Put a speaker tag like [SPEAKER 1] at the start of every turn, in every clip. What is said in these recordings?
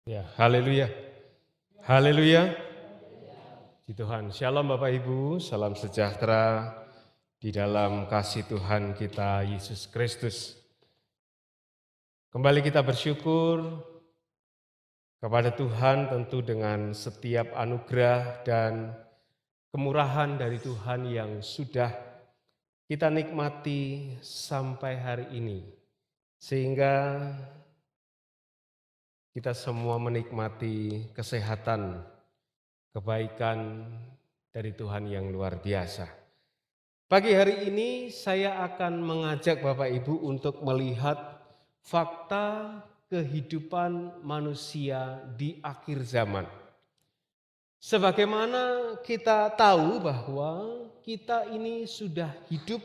[SPEAKER 1] Ya, haleluya. Haleluya. Di Tuhan. Shalom Bapak Ibu, salam sejahtera di dalam kasih Tuhan kita Yesus Kristus. Kembali kita bersyukur kepada Tuhan tentu dengan setiap anugerah dan kemurahan dari Tuhan yang sudah kita nikmati sampai hari ini. Sehingga kita semua menikmati kesehatan, kebaikan dari Tuhan yang luar biasa. Pagi hari ini saya akan mengajak Bapak Ibu untuk melihat fakta kehidupan manusia di akhir zaman. Sebagaimana kita tahu bahwa kita ini sudah hidup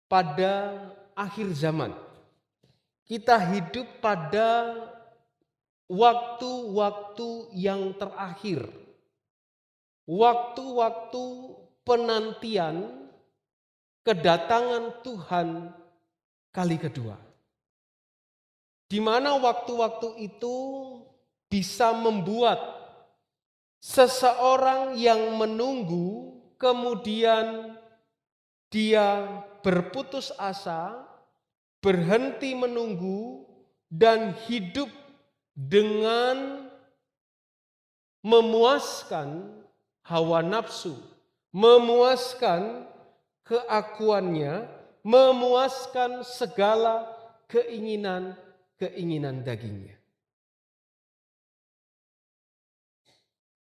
[SPEAKER 1] pada akhir zaman. Kita hidup pada waktu-waktu yang terakhir. Waktu-waktu penantian kedatangan Tuhan kali kedua. Di mana waktu-waktu itu bisa membuat seseorang yang menunggu kemudian dia berputus asa, berhenti menunggu dan hidup dengan memuaskan hawa nafsu, memuaskan keakuannya, memuaskan segala keinginan dagingnya.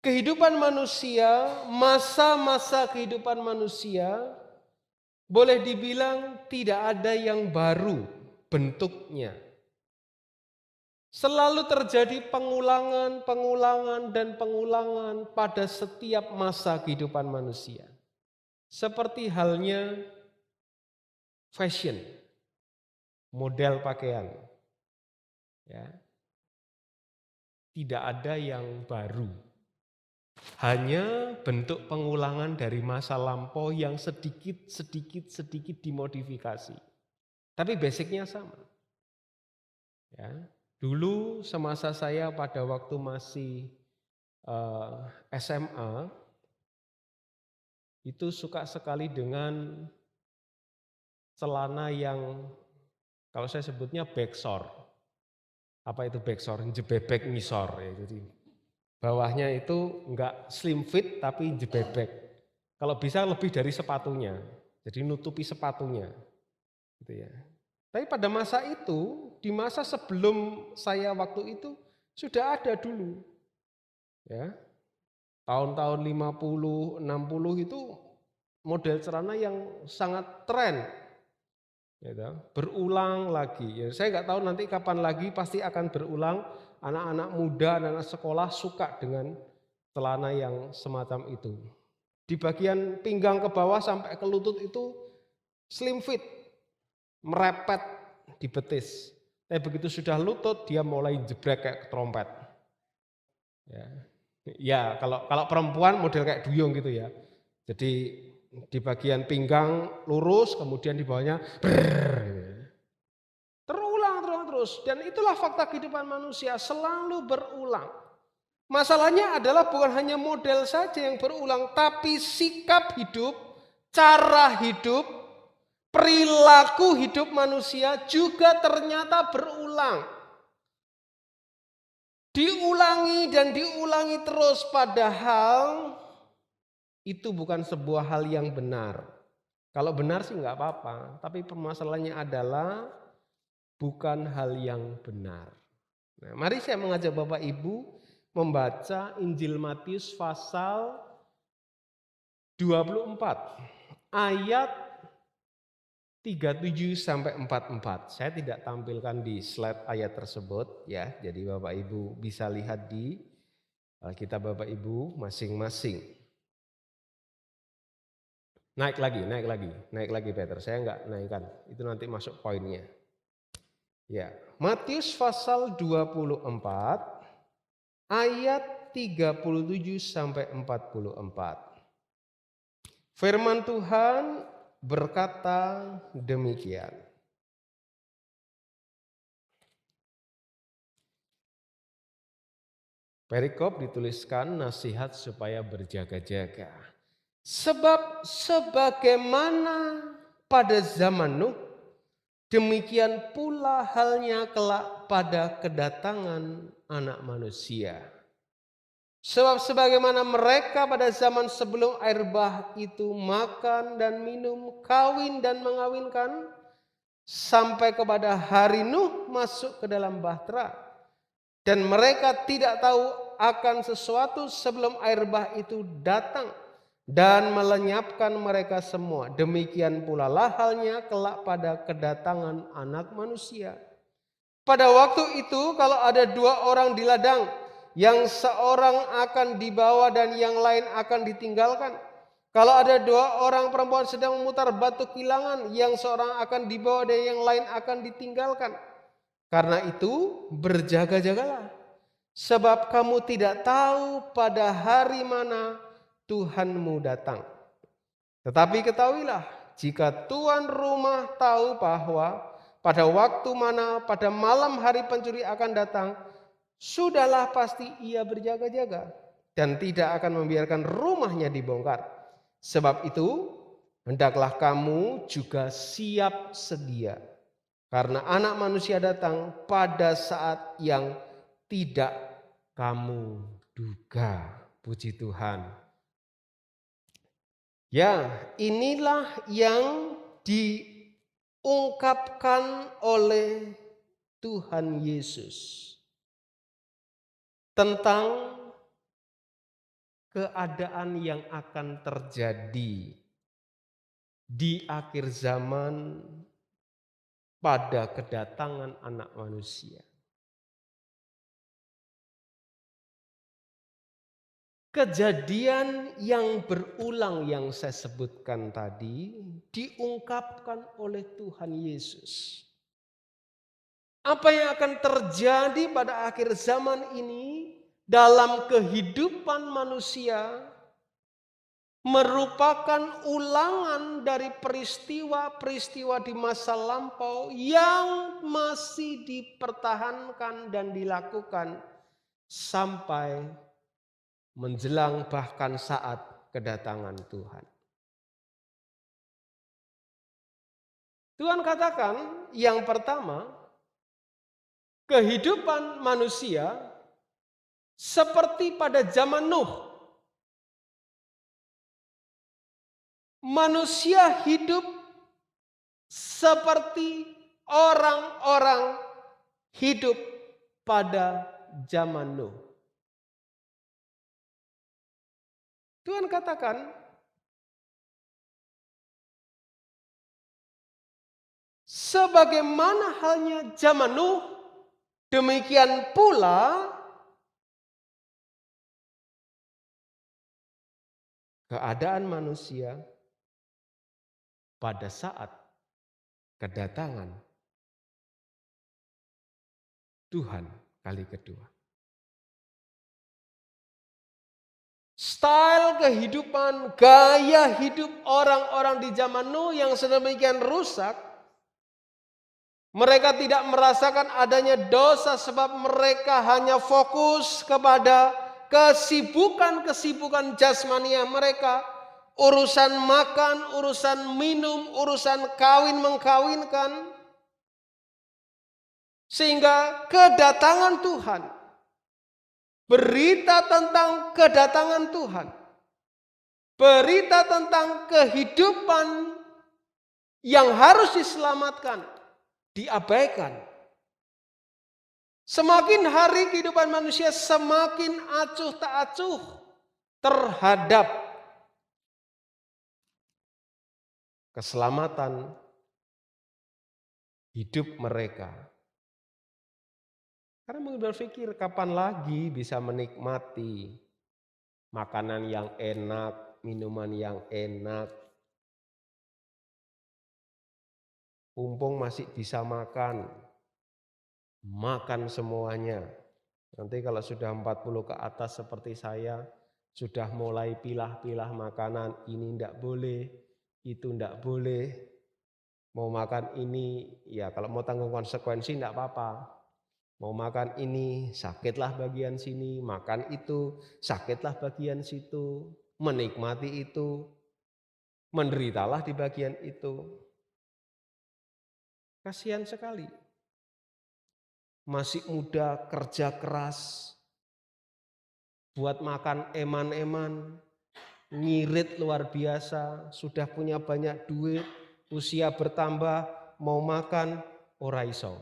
[SPEAKER 1] Kehidupan manusia, masa-masa kehidupan manusia, boleh dibilang tidak ada yang baru bentuknya. Selalu terjadi pengulangan dan pengulangan pada setiap masa kehidupan manusia. Seperti halnya fashion, model pakaian. Ya. Tidak ada yang baru. Hanya bentuk pengulangan dari masa lampau yang sedikit dimodifikasi. Tapi basicnya sama. Ya. Dulu semasa saya pada waktu masih SMA, itu suka sekali dengan celana yang kalau saya sebutnya backsor. Apa itu backsor? Jebebek ngisor. Ya. Jadi bawahnya itu enggak slim fit tapi jebebek. Kalau bisa lebih dari sepatunya. Jadi nutupi sepatunya. Gitu ya. Tapi pada masa itu, di masa sebelum saya waktu itu sudah ada dulu. Ya. Tahun-tahun 50, 60 itu model celana yang sangat tren. Gitu. Berulang lagi. Ya, saya nggak tahu nanti kapan lagi pasti akan berulang. Anak-anak muda, anak-anak sekolah suka dengan celana yang semacam itu. Di bagian pinggang ke bawah sampai ke lutut itu slim fit, merepet di betis. Tapi begitu sudah lutut dia mulai jebrek kayak trompet. Ya, kalau perempuan model kayak duyung gitu ya. Jadi di bagian pinggang lurus, kemudian di bawahnya terulang terus. Dan itulah fakta kehidupan manusia, selalu berulang. Masalahnya adalah bukan hanya model saja yang berulang, tapi sikap hidup, cara hidup, perilaku hidup manusia juga ternyata berulang. Diulangi dan diulangi terus, padahal itu bukan sebuah hal yang benar. Kalau benar sih nggak apa-apa, tapi permasalahannya adalah bukan hal yang benar. Nah, mari saya mengajak Bapak Ibu membaca Injil Matius pasal 24 ayat 37 sampai 44. Saya tidak tampilkan di slide ayat tersebut ya. Jadi Bapak Ibu bisa lihat di Alkitab Bapak Ibu masing-masing. Naik lagi Peter. Saya enggak naikkan. Itu nanti masuk poinnya. Ya, Matius pasal 24 ayat 37 sampai 44. Firman Tuhan berkata demikian. Perikop dituliskan nasihat supaya berjaga-jaga. Sebab sebagaimana pada zaman Nuh, demikian pula halnya kelak pada kedatangan Anak Manusia. Sebab sebagaimana mereka pada zaman sebelum air bah itu makan dan minum, kawin dan mengawinkan, sampai kepada hari Nuh masuk ke dalam bahtera, dan mereka tidak tahu akan sesuatu sebelum air bah itu datang dan melenyapkan mereka semua. Demikian pula lah halnya kelak pada kedatangan Anak Manusia. Pada waktu itu kalau ada dua orang di ladang, yang seorang akan dibawa dan yang lain akan ditinggalkan. Kalau ada dua orang perempuan sedang memutar batu kilangan, yang seorang akan dibawa dan yang lain akan ditinggalkan. Karena itu berjaga-jagalah, sebab kamu tidak tahu pada hari mana Tuhanmu datang. Tetapi ketahuilah, jika tuan rumah tahu bahwa pada waktu mana pada malam hari pencuri akan datang, sudahlah pasti ia berjaga-jaga dan tidak akan membiarkan rumahnya dibongkar. Sebab itu, hendaklah kamu juga siap sedia, karena Anak Manusia datang pada saat yang tidak kamu duga. Puji Tuhan. Ya, inilah yang diungkapkan oleh Tuhan Yesus tentang keadaan yang akan terjadi di akhir zaman pada kedatangan Anak Manusia. Kejadian yang berulang yang saya sebutkan tadi diungkapkan oleh Tuhan Yesus. Apa yang akan terjadi pada akhir zaman ini dalam kehidupan manusia merupakan ulangan dari peristiwa-peristiwa di masa lampau yang masih dipertahankan dan dilakukan sampai menjelang bahkan saat kedatangan Tuhan. Tuhan katakan yang pertama, kehidupan manusia seperti pada zaman Nuh. Manusia hidup seperti orang-orang hidup pada zaman Nuh. Tuhan katakan, sebagaimana halnya zaman Nuh, demikian pula keadaan manusia pada saat kedatangan Tuhan kali kedua. Style kehidupan, gaya hidup orang-orang di zaman Nuh yang sedemikian rusak, mereka tidak merasakan adanya dosa sebab mereka hanya fokus kepada kesibukan-kesibukan jasmania mereka, urusan makan, urusan minum, urusan kawin mengkawinkan, sehingga kedatangan Tuhan, berita tentang kedatangan Tuhan, berita tentang kehidupan yang harus diselamatkan, diabaikan. Semakin hari kehidupan manusia semakin acuh tak acuh terhadap keselamatan hidup mereka. Karena mungkin berpikir kapan lagi bisa menikmati makanan yang enak, minuman yang enak. Mumpung masih bisa makan semuanya. Nanti kalau sudah 40 ke atas seperti saya, sudah mulai pilah-pilah makanan, ini enggak boleh, itu enggak boleh. Mau makan ini, ya kalau mau tanggung konsekuensi enggak apa-apa. Mau makan ini, sakitlah bagian sini, makan itu, sakitlah bagian situ, menikmati itu, menderitalah di bagian itu. Kasihan sekali. Masih muda, kerja keras, buat makan eman-eman, ngirit luar biasa, sudah punya banyak duit, usia bertambah, mau makan, ora iso.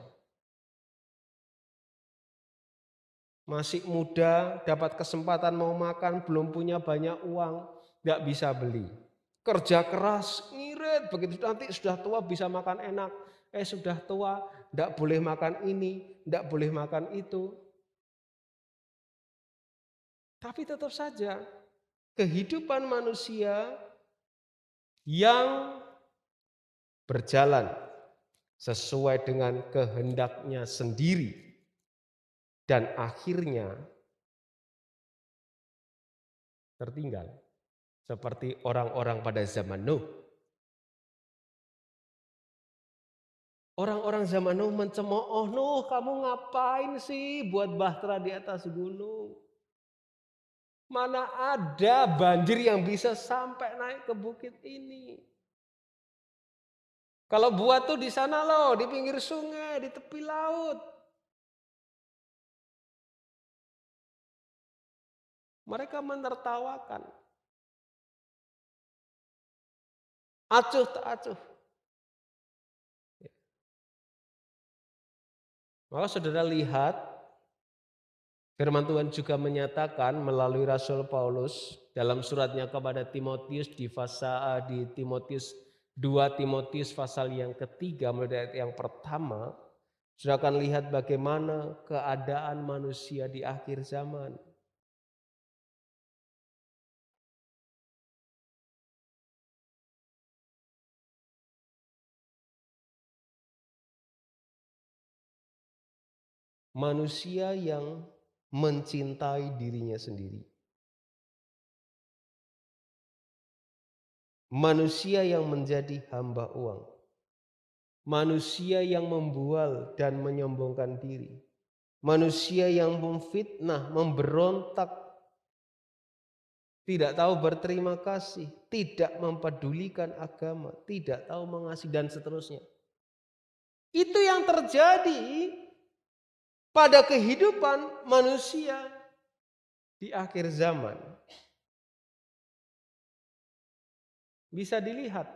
[SPEAKER 1] Masih muda, dapat kesempatan mau makan, belum punya banyak uang, nggak bisa beli. Kerja keras, ngirit, begitu nanti sudah tua bisa makan enak. Sudah tua, nggak boleh makan ini, nggak boleh makan itu. Tapi tetap saja, kehidupan manusia yang berjalan sesuai dengan kehendaknya sendiri dan akhirnya tertinggal seperti orang-orang pada zaman Nuh. Orang-orang zaman Nuh mencemooh, Nuh kamu ngapain sih buat bahtera di atas gunung? Mana ada banjir yang bisa sampai naik ke bukit ini? Kalau buat tuh di sana loh, di pinggir sungai, di tepi laut. Mereka menertawakan. Acuh tak acuh. Maka saudara lihat, firman Tuhan juga menyatakan melalui Rasul Paulus dalam suratnya kepada Timotius di Timotius 2 Timotius pasal yang ketiga mulai dari ayat yang pertama, sudah akan lihat bagaimana keadaan manusia di akhir zaman. Manusia yang mencintai dirinya sendiri. Manusia yang menjadi hamba uang. Manusia yang membual dan menyombongkan diri. Manusia yang memfitnah, memberontak, tidak tahu berterima kasih, tidak mempedulikan agama, tidak tahu mengasihi dan seterusnya. Itu yang terjadi pada kehidupan manusia di akhir zaman. Bisa dilihat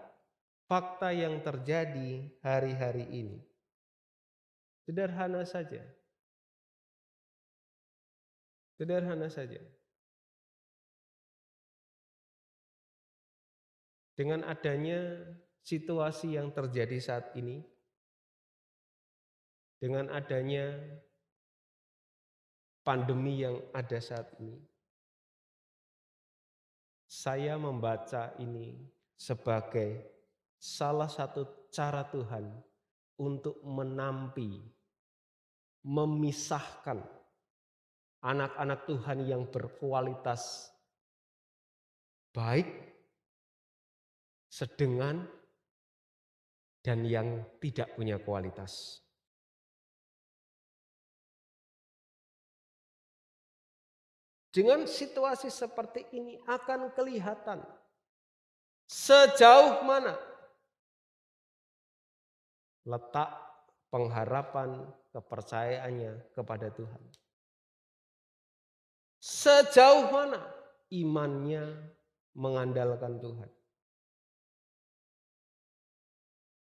[SPEAKER 1] fakta yang terjadi hari-hari ini. Sederhana saja. Sederhana saja. Dengan adanya situasi yang terjadi saat ini, dengan adanya pandemi yang ada saat ini, saya membaca ini sebagai salah satu cara Tuhan untuk menampi, memisahkan anak-anak Tuhan yang berkualitas baik, sedengan, dan yang tidak punya kualitas. Dengan situasi seperti ini akan kelihatan sejauh mana letak pengharapan kepercayaannya kepada Tuhan. Sejauh mana imannya mengandalkan Tuhan.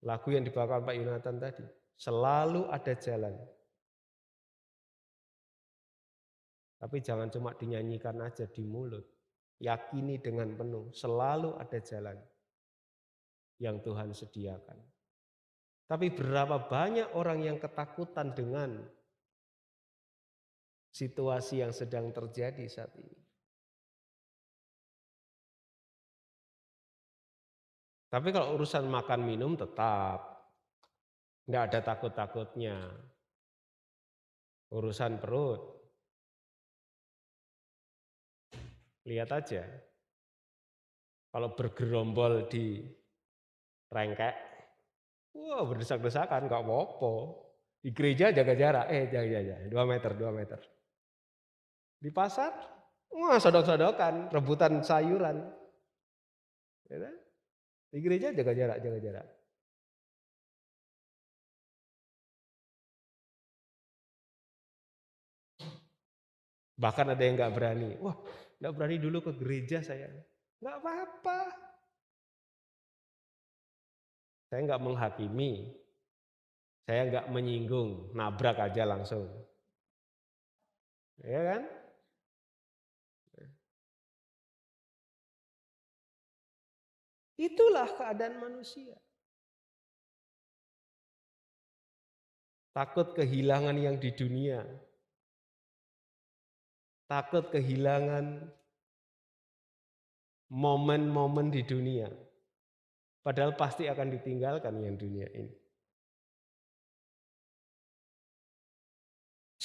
[SPEAKER 1] Lagu yang dibawakan Pak Yonatan tadi, selalu ada jalan. Tapi jangan cuma dinyanyikan aja di mulut. Yakini dengan penuh, selalu ada jalan yang Tuhan sediakan. Tapi berapa banyak orang yang ketakutan dengan situasi yang sedang terjadi saat ini. Tapi kalau urusan makan minum tetap nggak ada takut-takutnya. Urusan perut, lihat aja. Kalau bergerombol di rengkek, wah berdesak-desakan nggak apa-apa. Di gereja jaga jarak, jaga 2 meter, 2 meter. Di pasar, wah sodok-sodokan, rebutan sayuran. Ya kan? Di gereja jaga jarak, jaga jarak. Bahkan ada yang nggak berani. Wah, nggak berani dulu ke gereja saya. Nggak apa-apa. Saya nggak menghakimi. Saya nggak menyinggung, nabrak aja langsung. Ya kan? Itulah keadaan manusia. Takut kehilangan yang di dunia. Takut kehilangan momen-momen di dunia. Padahal pasti akan ditinggalkan yang dunia ini.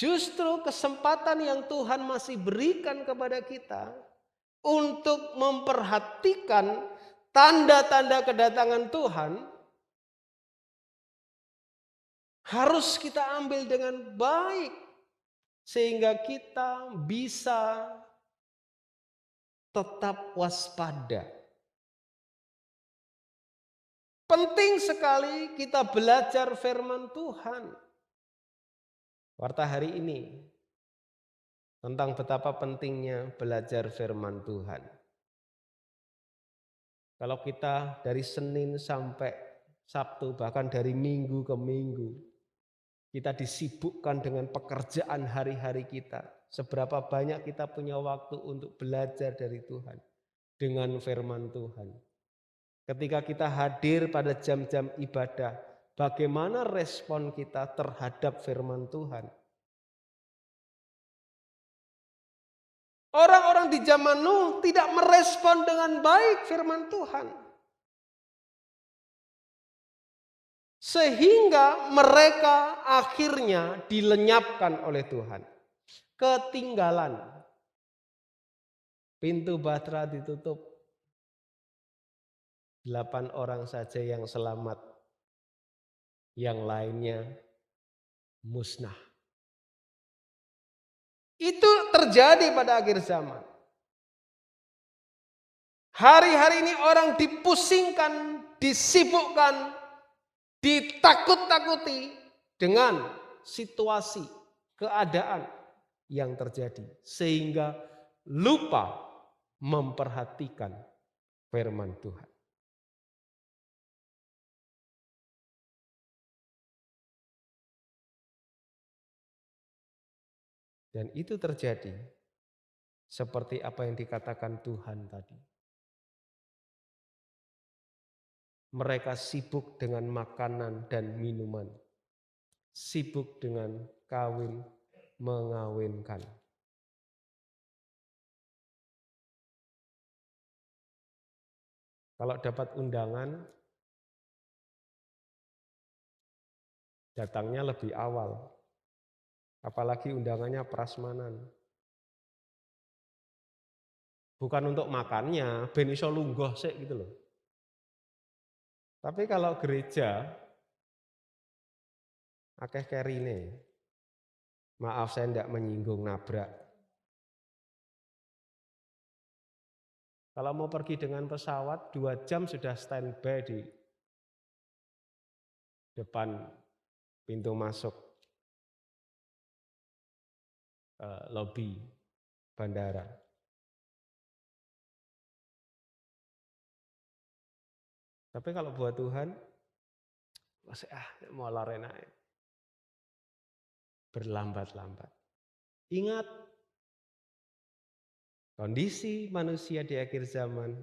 [SPEAKER 1] Justru kesempatan yang Tuhan masih berikan kepada kita untuk memperhatikan tanda-tanda kedatangan Tuhan harus kita ambil dengan baik sehingga kita bisa tetap waspada. Penting sekali kita belajar firman Tuhan. Warta hari ini tentang betapa pentingnya belajar firman Tuhan. Kalau kita dari Senin sampai Sabtu, bahkan dari minggu ke minggu, kita disibukkan dengan pekerjaan hari-hari kita. Seberapa banyak kita punya waktu untuk belajar dari Tuhan dengan firman Tuhan. Ketika kita hadir pada jam-jam ibadah, bagaimana respon kita terhadap firman Tuhan? Orang-orang di zaman Nuh tidak merespon dengan baik firman Tuhan. Sehingga mereka akhirnya dilenyapkan oleh Tuhan. Ketinggalan. Pintu Batra ditutup. 8 orang saja yang selamat. Yang lainnya musnah. Itu terjadi pada akhir zaman. Hari-hari ini orang dipusingkan, disibukkan, ditakut-takuti dengan situasi, keadaan yang terjadi. Sehingga lupa memperhatikan firman Tuhan. Dan itu terjadi seperti apa yang dikatakan Tuhan tadi. Mereka sibuk dengan makanan dan minuman. Sibuk dengan kawin mengawinkan. Kalau dapat undangan, datangnya lebih awal. Apalagi undangannya prasmanan. Bukan untuk makannya, ben iso lungguh sik gitu loh. Tapi kalau gereja, akeh kerine. Maaf saya tidak menyinggung nabrak. Kalau mau pergi dengan pesawat, 2 jam sudah standby di depan pintu masuk lobi bandara. Tapi kalau buat Tuhan, masih mau larena berlambat-lambat. Ingat, kondisi manusia di akhir zaman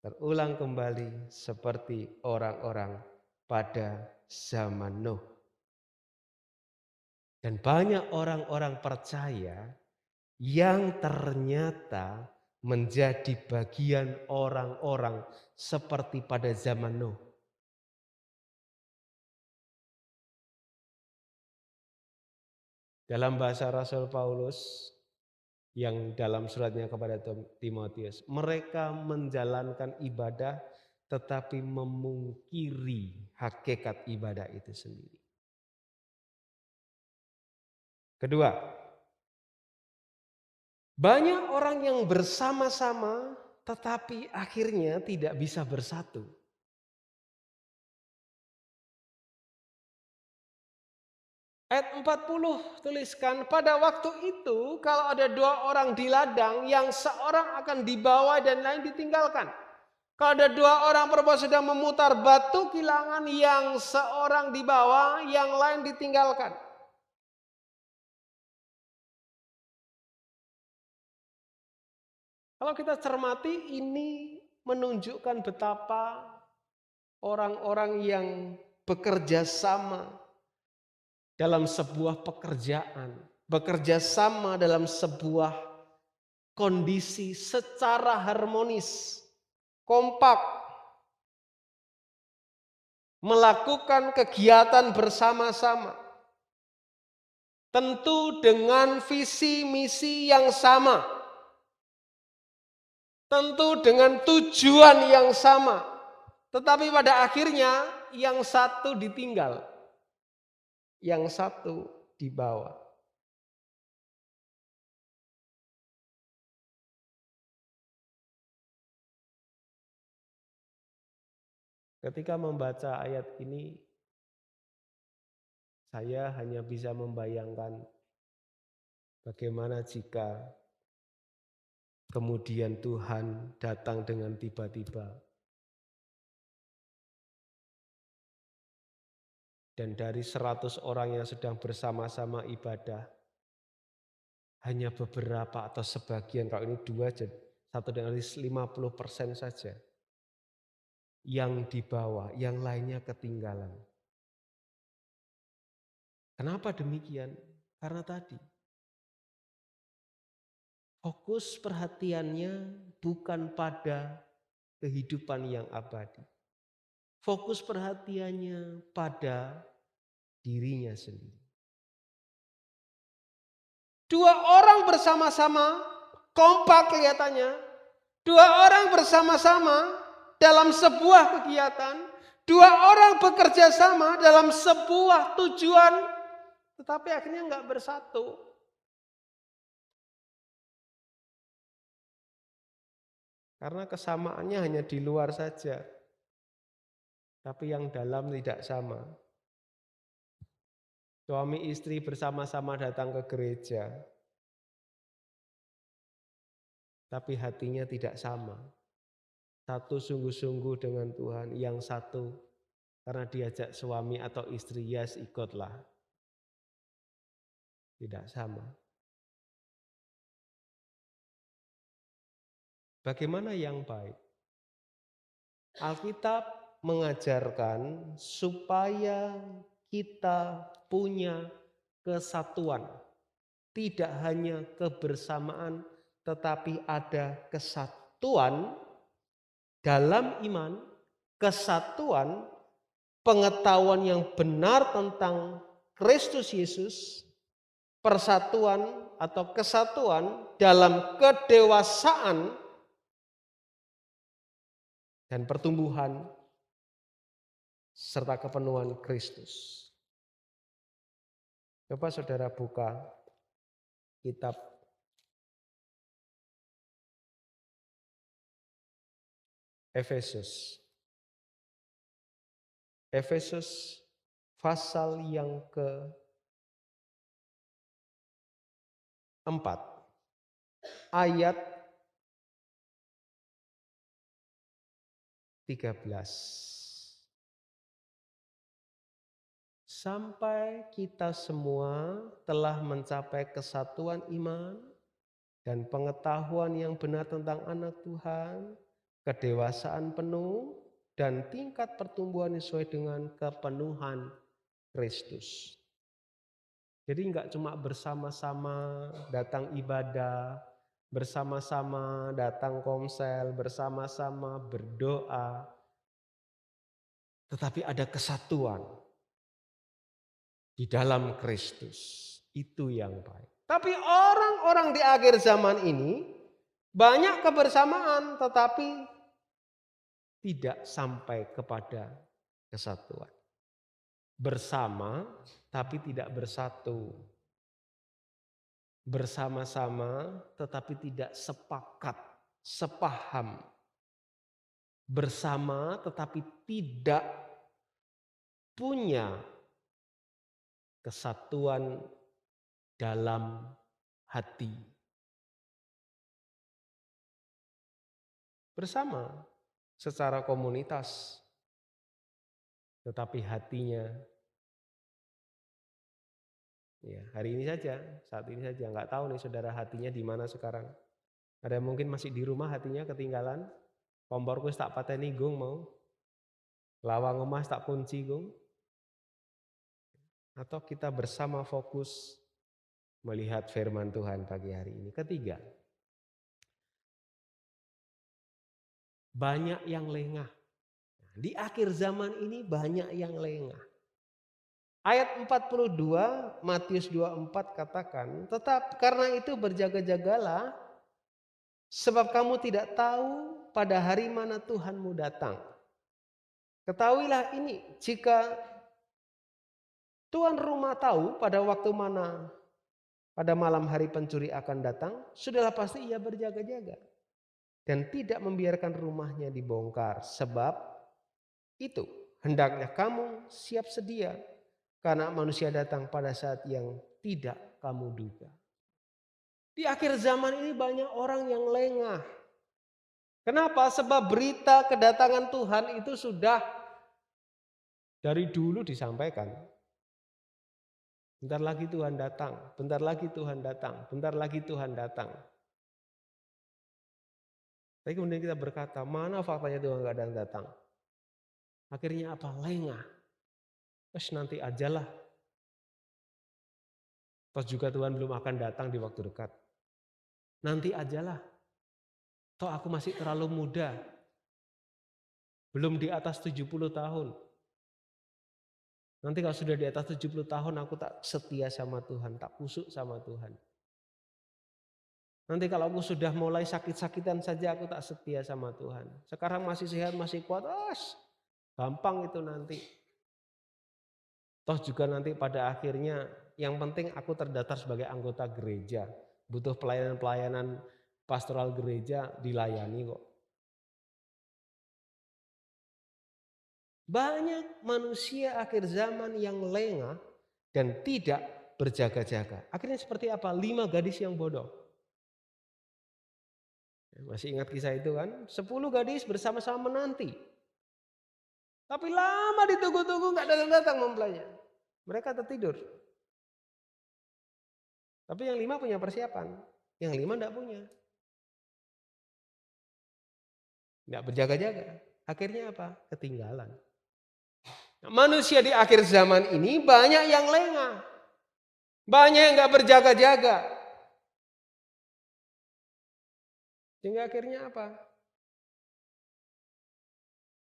[SPEAKER 1] terulang kembali seperti orang-orang pada zaman Nuh. Dan banyak orang-orang percaya yang ternyata menjadi bagian orang-orang seperti pada zaman Nuh. Dalam bahasa Rasul Paulus yang dalam suratnya kepada Timotius, mereka menjalankan ibadah tetapi memungkiri hakikat ibadah itu sendiri. Kedua, banyak orang yang bersama-sama tetapi akhirnya tidak bisa bersatu. Ayat 40 tuliskan, pada waktu itu kalau ada 2 orang di ladang, yang seorang akan dibawa dan lain ditinggalkan. Kalau ada 2 orang perempuan sedang memutar batu kilangan, yang seorang dibawa, yang lain ditinggalkan. Kalau kita cermati, ini menunjukkan betapa orang-orang yang bekerja sama dalam sebuah pekerjaan, bekerja sama dalam sebuah kondisi secara harmonis, kompak, melakukan kegiatan bersama-sama. Tentu dengan visi misi yang sama. Tentu dengan tujuan yang sama. Tetapi pada akhirnya yang satu ditinggal. Yang satu dibawa. Ketika membaca ayat ini, saya hanya bisa membayangkan bagaimana jika kemudian Tuhan datang dengan tiba-tiba. Dan dari 100 orang yang sedang bersama-sama ibadah, hanya beberapa atau sebagian, kalau ini 2, jadi 1 dengan 50% saja yang dibawa, yang lainnya ketinggalan. Kenapa demikian? Karena tadi fokus perhatiannya bukan pada kehidupan yang abadi. Fokus perhatiannya pada dirinya sendiri. 2 orang bersama-sama, kompak kelihatannya. 2 orang bersama-sama dalam sebuah kegiatan. 2 orang bekerja sama dalam sebuah tujuan. Tetapi akhirnya enggak bersatu. Karena kesamaannya hanya di luar saja. Tapi yang dalam tidak sama. Suami istri bersama-sama datang ke gereja. Tapi hatinya tidak sama. Satu sungguh-sungguh dengan Tuhan, yang satu karena diajak suami atau istri, yes ikutlah. Tidak sama. Bagaimana yang baik? Alkitab mengajarkan supaya kita punya kesatuan. Tidak hanya kebersamaan, tetapi ada kesatuan dalam iman, kesatuan pengetahuan yang benar tentang Kristus Yesus, persatuan atau kesatuan dalam kedewasaan dan pertumbuhan serta kepenuhan Kristus. Coba saudara buka kitab Efesus. Efesus pasal yang ke-4 ayat 13. Sampai kita semua telah mencapai kesatuan iman dan pengetahuan yang benar tentang anak Tuhan, kedewasaan penuh, dan tingkat pertumbuhan sesuai dengan kepenuhan Kristus. Jadi enggak cuma bersama-sama datang ibadah, bersama-sama datang komsel, bersama-sama berdoa, tetapi ada kesatuan di dalam Kristus. Itu yang baik. Tapi orang-orang di akhir zaman ini banyak kebersamaan tetapi tidak sampai kepada kesatuan. Bersama tapi tidak bersatu. bersama-sama tetapi tidak sepakat, sepaham. Bersama tetapi tidak punya kesatuan dalam hati. Bersama secara komunitas, tetapi hatinya ya hari ini saja, saat ini saja, nggak tahu nih saudara hatinya di mana sekarang. Ada yang mungkin masih di rumah hatinya ketinggalan, komporku tak pateni gung mau, lawang emas tak kunci gung. Atau kita bersama fokus melihat firman Tuhan pagi hari ini. Ketiga, banyak yang lengah. Di akhir zaman ini banyak yang lengah. Ayat 42 Matius 24 katakan, tetap karena itu berjaga-jagalah sebab kamu tidak tahu pada hari mana Tuhanmu datang. Ketahuilah ini, jika tuan rumah tahu pada waktu mana pada malam hari pencuri akan datang, sudahlah pasti ia berjaga-jaga dan tidak membiarkan rumahnya dibongkar. Sebab itu hendaknya kamu siap sedia karena manusia datang pada saat yang tidak kamu duga. Di akhir zaman ini banyak orang yang lengah. Kenapa? Sebab berita kedatangan Tuhan itu sudah dari dulu disampaikan. Bentar lagi Tuhan datang, bentar lagi Tuhan datang, bentar lagi Tuhan datang. Tapi kemudian kita berkata, mana faktanya Tuhan gak datang? Akhirnya apa? Lengah. Terus nanti ajalah. Toh juga Tuhan belum akan datang di waktu dekat. Nanti ajalah. Toh aku masih terlalu muda. Belum di atas 70 tahun. Nanti kalau sudah di atas 70 tahun aku tak setia sama Tuhan, tak kusuk sama Tuhan. Nanti kalau aku sudah mulai sakit-sakitan saja aku tak setia sama Tuhan. Sekarang masih sehat, masih kuat, gampang itu nanti. Toh juga nanti pada akhirnya yang penting aku terdaftar sebagai anggota gereja. Butuh pelayanan-pelayanan pastoral gereja dilayani kok. Banyak manusia akhir zaman yang lengah dan tidak berjaga-jaga. Akhirnya seperti apa? 5 gadis yang bodoh. Masih ingat kisah itu kan? 10 gadis bersama-sama menanti. Tapi lama ditunggu-tunggu gak datang-datang mempelainya. Mereka tertidur. Tapi yang 5 punya persiapan. Yang 5 gak punya. Gak berjaga-jaga. Akhirnya apa? Ketinggalan. Nah, manusia di akhir zaman ini banyak yang lengah. Banyak yang gak berjaga-jaga. Sehingga akhirnya apa?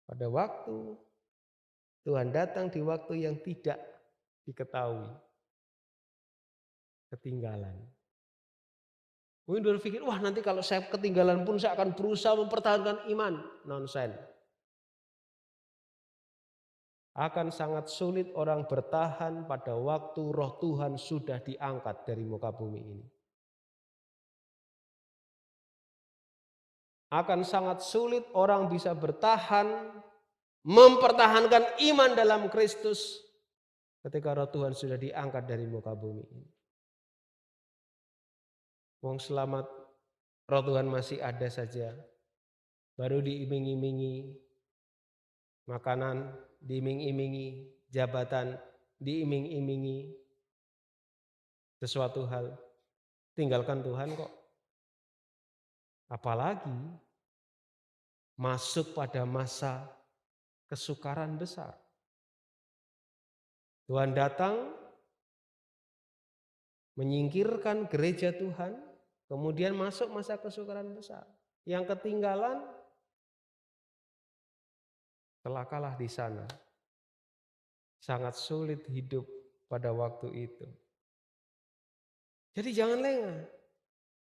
[SPEAKER 1] Pada waktu Tuhan datang di waktu yang tidak diketahui. Ketinggalan. Mungkin berpikir, wah nanti kalau saya ketinggalan pun saya akan berusaha mempertahankan iman. Nonsen. Akan sangat sulit orang bertahan pada waktu roh Tuhan sudah diangkat dari muka bumi ini. Akan sangat sulit orang bisa bertahan, mempertahankan iman dalam Kristus ketika roh Tuhan sudah diangkat dari muka bumi ini. Wong selamat roh Tuhan masih ada saja, baru diiming-imingi makanan, diiming-imingi jabatan, diiming-imingi sesuatu hal. Tinggalkan Tuhan kok. Apalagi masuk pada masa kesukaran besar. Tuhan datang menyingkirkan gereja Tuhan, kemudian masuk masa kesukaran besar. Yang ketinggalan telah kalah di sana. Sangat sulit hidup pada waktu itu. Jadi jangan lengah.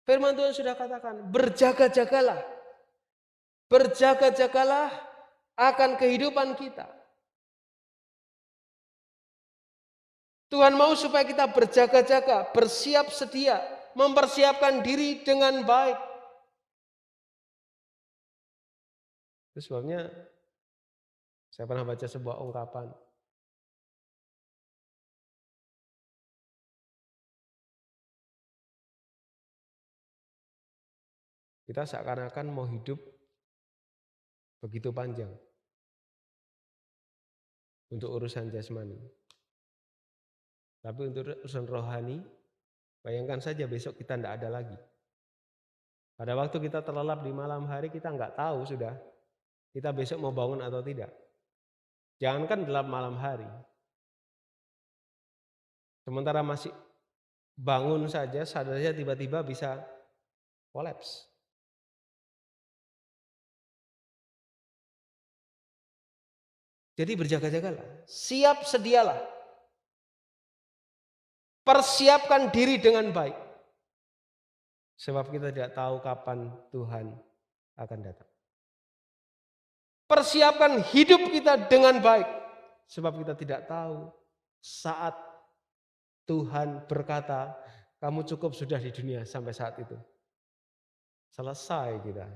[SPEAKER 1] Firman Tuhan sudah katakan, berjaga-jagalah. Berjaga-jagalah akan kehidupan kita. Tuhan mau supaya kita berjaga-jaga, bersiap sedia mempersiapkan diri dengan baik. Itu sebabnya saya pernah baca sebuah ungkapan. Kita seakan-akan mau hidup begitu panjang untuk urusan jasmani. Tapi untuk urusan rohani, bayangkan saja besok kita tidak ada lagi. Pada waktu kita terlelap di malam hari, kita nggak tahu sudah kita besok mau bangun atau tidak. Jangankan dalam malam hari. Sementara masih bangun saja, sadarnya tiba-tiba bisa kolaps. Jadi berjaga-jagalah, siap sedialah. Persiapkan diri dengan baik. Sebab kita tidak tahu kapan Tuhan akan datang. Persiapkan hidup kita dengan baik. Sebab kita tidak tahu saat Tuhan berkata, kamu cukup sudah di dunia sampai saat itu. Selesai kita.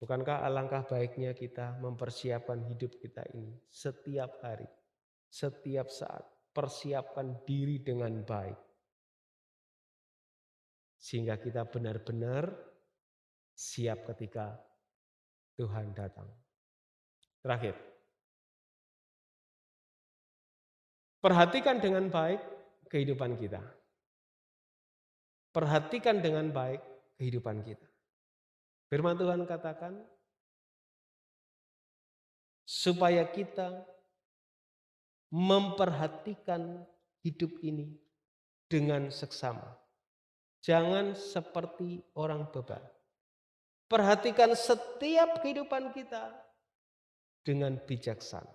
[SPEAKER 1] Bukankah alangkah baiknya kita mempersiapkan hidup kita ini setiap hari, setiap saat. Persiapkan diri dengan baik. Sehingga kita benar-benar siap ketika Tuhan datang. Terakhir, perhatikan dengan baik kehidupan kita. Perhatikan dengan baik kehidupan kita. Firman Tuhan katakan, supaya kita memperhatikan hidup ini dengan seksama. Jangan seperti orang bebal. Perhatikan setiap kehidupan kita dengan bijaksana.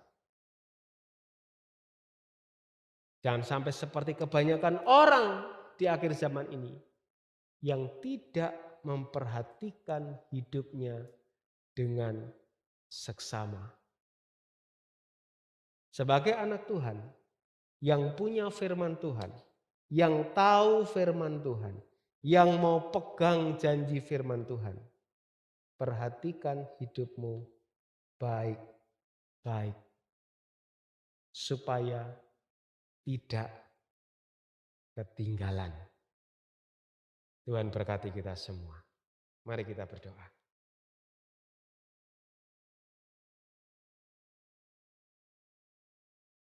[SPEAKER 1] Jangan sampai seperti kebanyakan orang di akhir zaman ini yang tidak memperhatikan hidupnya dengan seksama. Sebagai anak Tuhan yang punya firman Tuhan, yang tahu firman Tuhan, yang mau pegang janji firman Tuhan, perhatikan hidupmu baik-baik supaya tidak ketinggalan. Tuhan berkati kita semua. Mari kita berdoa.